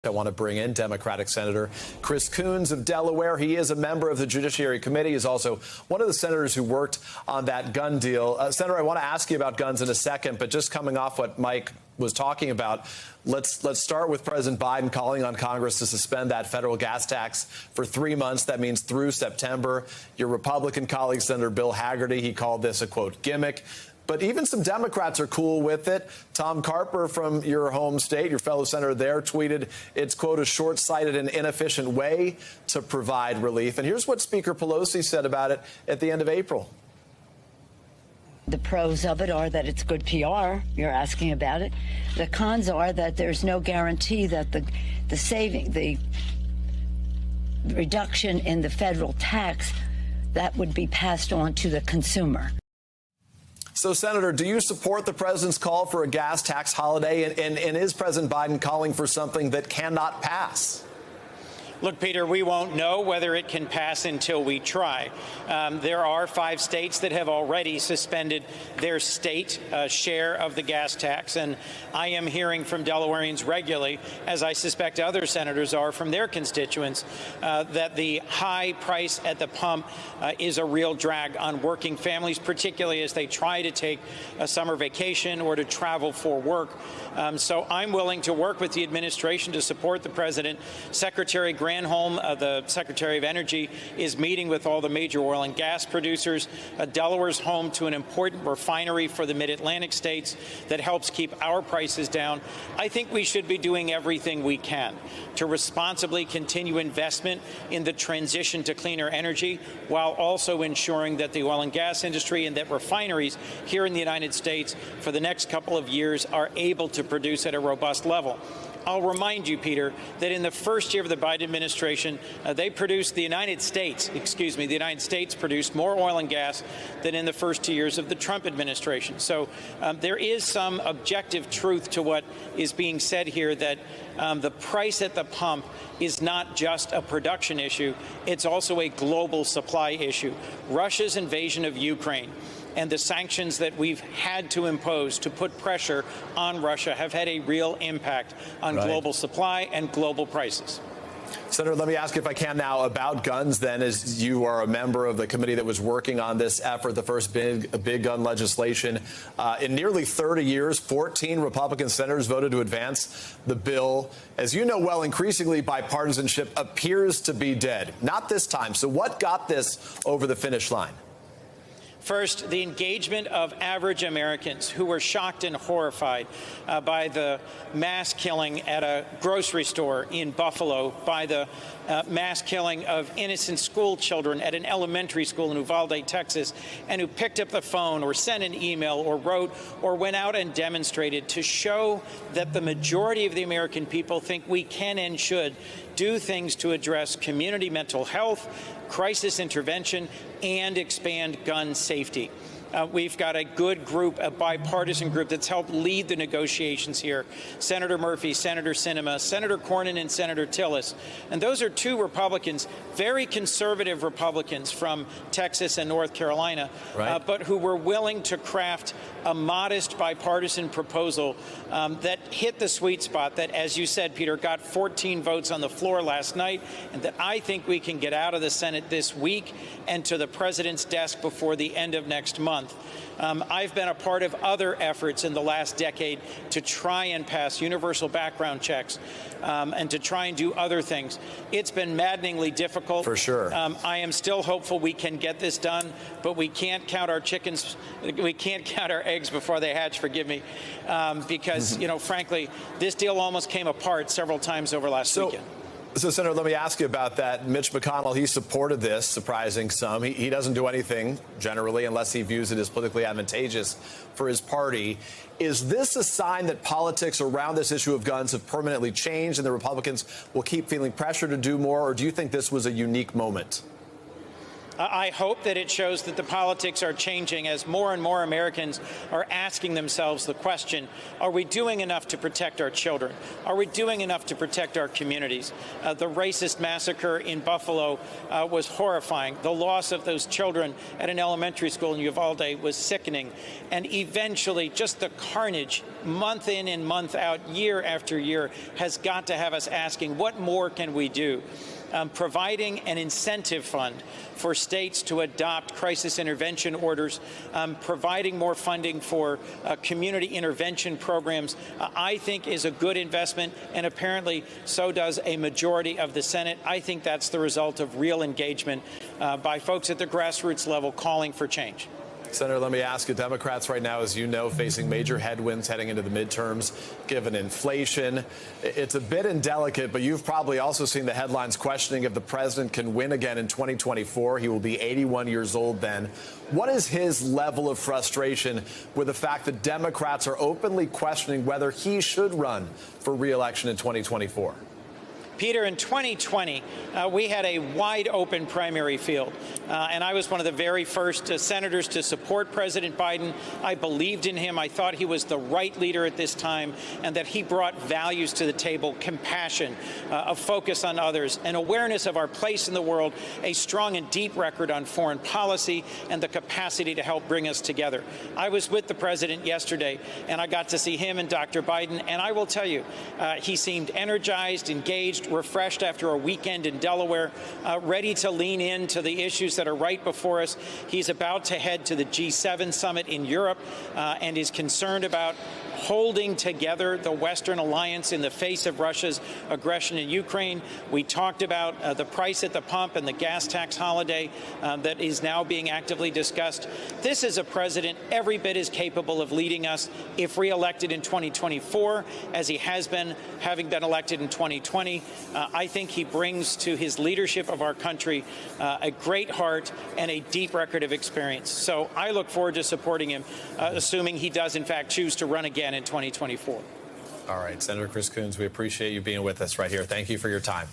I want to bring in Democratic Senator Chris Coons of Delaware. He is a member of the Judiciary Committee. He's also one of the senators who worked on that gun deal. Senator, I want to ask you about guns in a second, but just coming off what Mike was talking about, let's start with President Biden calling on Congress to suspend that federal gas tax for 3 months. That means through September. Your Republican colleague, Senator Bill Hagerty, he called this a, quote, gimmick. But even some Democrats are cool with it. Tom Carper from your home state, your fellow senator there, tweeted it's, quote, a short-sighted and inefficient way to provide relief. And here's what Speaker Pelosi said about it at the end of April. The pros of it are that it's good PR. You're asking about it. The cons are that there's no guarantee that the reduction in the federal tax, that would be passed on to the consumer. So, Senator, do you support the president's call for a gas tax holiday? And is President Biden calling for something that cannot pass? Look, Peter, we won't know whether it can pass until we try. There are 5 states that have already suspended their state share of the gas tax. And I am hearing from Delawareans regularly, as I suspect other senators are from their constituents, that the high price at the pump is a real drag on working families, particularly as they try to take a summer vacation or to travel for work. So I'm willing to work with the administration to support the president. Secretary Granholm, the Secretary of Energy, is meeting with all the major oil and gas producers. Delaware's home to an important refinery for the mid-Atlantic states that helps keep our prices down. I think we should be doing everything we can to responsibly continue investment in the transition to cleaner energy, while also ensuring that the oil and gas industry and that refineries here in the United States for the next couple of years are able to produce at a robust level. I'll remind you, Peter, that in the first year of the Biden administration, the United States produced more oil and gas than in the first 2 years of the Trump administration. So there is some objective truth to what is being said here, that the price at the pump is not just a production issue. It's also a global supply issue. Russia's invasion of Ukraine and the sanctions that we've had to impose to put pressure on Russia have had a real impact on global supply and global prices. Senator, let me ask, if I can now, about guns then, as you are a member of the committee that was working on this effort, the first big gun legislation. In nearly 30 years, 14 Republican senators voted to advance the bill. As you know well, increasingly bipartisanship appears to be dead. Not this time. So what got this over the finish line? First, the engagement of average Americans who were shocked and horrified by the mass killing at a grocery store in Buffalo, by the mass killing of innocent school children at an elementary school in Uvalde, Texas, and who picked up the phone or sent an email or wrote or went out and demonstrated to show that the majority of the American people think we can and should do things to address community mental health, crisis intervention, and expand gun safety. We've got a good group, a bipartisan group that's helped lead the negotiations here. Senator Murphy, Senator Sinema, Senator Cornyn, and Senator Tillis. And those are 2 Republicans, very conservative Republicans from Texas and North Carolina, but who were willing to craft a modest bipartisan proposal that hit the sweet spot that, as you said, Peter, got 14 votes on the floor last night, and that I think we can get out of the Senate this week and to the president's desk before the end of next month. I've been a part of other efforts in the last decade to try and pass universal background checks and to try and do other things. It's been maddeningly difficult. For sure. I am still hopeful we can get this done, but we can't count our chickens. We can't count our eggs before they hatch, forgive me, because, frankly, this deal almost came apart several times over last weekend. So, Senator, let me ask you about that. Mitch McConnell, he supported this, surprising some. He doesn't do anything, generally, unless he views it as politically advantageous for his party. Is this a sign that politics around this issue of guns have permanently changed and the Republicans will keep feeling pressure to do more, or do you think this was a unique moment? I hope that it shows that the politics are changing as more and more Americans are asking themselves the question, are we doing enough to protect our children? Are we doing enough to protect our communities? The racist massacre in Buffalo was horrifying. The loss of those children at an elementary school in Uvalde was sickening. And eventually, just the carnage, month in and month out, year after year, has got to have us asking, what more can we do? Providing an incentive fund for states to adopt crisis intervention orders, providing more funding for community intervention programs, I think is a good investment, and apparently so does a majority of the Senate. I think that's the result of real engagement by folks at the grassroots level calling for change. Senator, let me ask you, Democrats right now, as you know, facing major headwinds heading into the midterms, given inflation. It's a bit indelicate, but you've probably also seen the headlines questioning if the president can win again in 2024. He will be 81 years old then. What is his level of frustration with the fact that Democrats are openly questioning whether he should run for re-election in 2024? Peter, in 2020, we had a wide open primary field, and I was one of the very first senators to support President Biden. I believed in him. I thought he was the right leader at this time, and that he brought values to the table, compassion, a focus on others, an awareness of our place in the world, a strong and deep record on foreign policy, and the capacity to help bring us together. I was with the president yesterday, and I got to see him and Dr. Biden, and I will tell you, he seemed energized, engaged, refreshed after a weekend in Delaware, ready to lean into the issues that are right before us. He's about to head to the G7 summit in Europe and is concerned about holding together the Western alliance in the face of Russia's aggression in Ukraine. We talked about the price at the pump and the gas tax holiday that is now being actively discussed. This is a president every bit as capable of leading us if reelected in 2024 as he has been, having been elected in 2020. I think he brings to his leadership of our country a great heart and a deep record of experience. So I look forward to supporting him, assuming he does, in fact, choose to run again in 2024. All right, Senator Chris Coons, we appreciate you being with us right here. Thank you for your time.